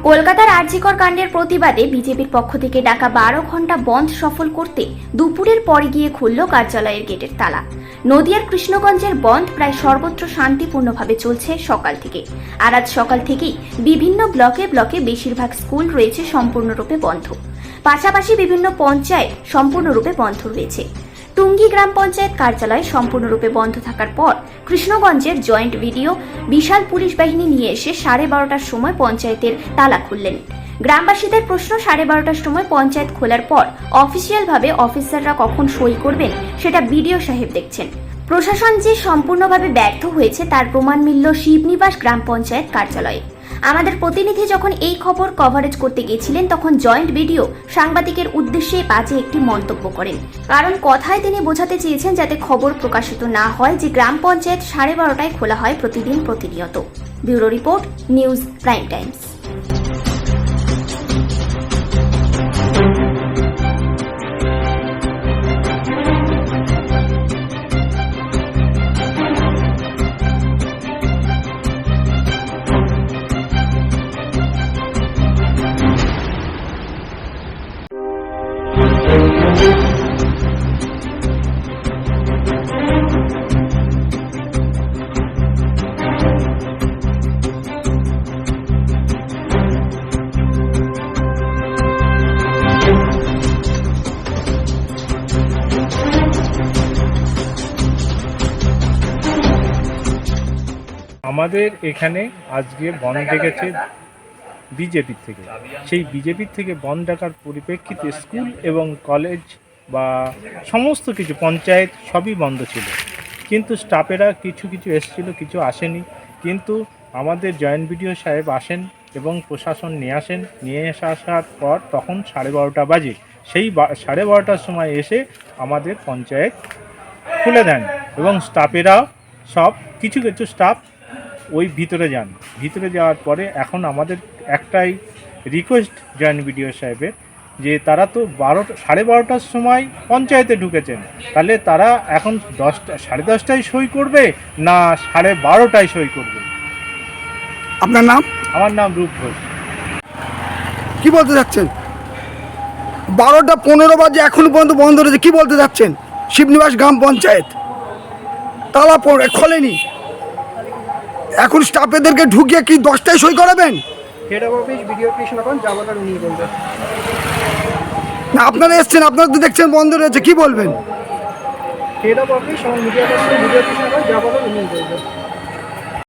কলকাতার আরজিকর কাণ্ডের প্রতিবাদে বিজেপির পক্ষ থেকে ডাকা 12 ঘন্টা বন্ধ সফল করতে দুপুরের পরে গিয়ে খুলল কার্যালয়ের গেটের তালা। নদিয়ার কৃষ্ণগঞ্জের বন্ধ প্রায় সর্বত্র শান্তিপূর্ণভাবে চলছে সকাল থেকে। আর আজ সকাল থেকেই বিভিন্ন ব্লকে ব্লকে বেশিরভাগ স্কুল রয়েছে সম্পূর্ণরূপে বন্ধ। পাশাপাশি বিভিন্ন পঞ্চায়েত সম্পূর্ণরূপে বন্ধ রয়েছে। টুঙ্গি গ্রাম পঞ্চায়েত কার্যালয় সম্পূর্ণরূপে বন্ধ থাকার পর কৃষ্ণগঞ্জের জয়েন্ট ভিডিও বিশাল পুলিশ বাহিনী নিয়ে এসে 12:30টার সময় পঞ্চায়েতের তালা খুললেন। গ্রামবাসীদের প্রশ্ন, 12:30টার সময় পঞ্চায়েত খোলার পর অফিসিয়ালভাবে অফিসাররা কখন সই করবেন সেটা বিডিও সাহেব দেখছেন। প্রশাসন যে সম্পূর্ণভাবে ব্যর্থ হয়েছে তার প্রমাণ মিলল শিবনিবাস গ্রাম পঞ্চায়েত কার্যালয়ে। আমাদের প্রতিনিধি যখন এই খবর কভারেজ করতে গিয়েছিলেন তখন জয়েন্ট ভিডিও সাংবাদিকের উদ্দেশ্যে বাজে একটি মন্তব্য করেন। কারণ কথায় তিনি বোঝাতে চেয়েছেন যাতে খবর প্রকাশিত না হয় যে গ্রাম পঞ্চায়েত 12:30টায় খোলা হয় প্রতিদিন প্রতিনিয়ত। Bureau report, news prime Times. আমাদের এখানে আজকে বন্ধ ডেকেছে বিজেপির থেকে। সেই বিজেপির থেকে বন্ধ ডাকার পরিপ্রেক্ষিতে স্কুল এবং কলেজ বা সমস্ত কিছু পঞ্চায়েত সবই বন্ধ ছিল, কিন্তু স্টাফেরা কিছু এসেছিল, কিছু আসেনি। কিন্তু আমাদের জয়েন্ট ভিডিও সাহেব আসেন এবং প্রশাসন নিয়ে আসার পর তখন 12:30 বাজে। সেই 12:30টার সময় এসে আমাদের পঞ্চায়েত খুলে দেন এবং স্টাফেরা সব কিছু স্টাফ ওই ভিতরে যান। ভিতরে যাওয়ার পরে এখন আমাদের একটাই রিকোয়েস্ট জয়েন্ট ভিডিও সাহেবের, যে তারা তো 12:30টার সময় পঞ্চায়েতে ঢুকেছেন, তাহলে তারা এখন 10:30টায় সই করবে না 12:30টায় সই করবে? আপনার নাম? আমার নাম রূপ ঘোষ। কি বলতে যাচ্ছেন? 12:15 বাজে এখনো পর্যন্ত বন্ধ রয়েছে, কি বলতে যাচ্ছেন? শিবনিবাস গ্রাম পঞ্চায়েত তালা খোলেনি, এখন স্টাফেদেরকে ঢুকিয়ে কি 10টায় সই করাবেন? Head of office video Krishnaganj যা বলার উনি বলবেন। না, আপনারা এসছেন, আপনারা তো দেখছেন বন্ধ রয়েছে, কি বলবেন? হেড অফ অফিস এবং মিডিয়া পার্সন ভিডিও কৃষ্ণগঞ্জ যা বলার উনি বলবেন।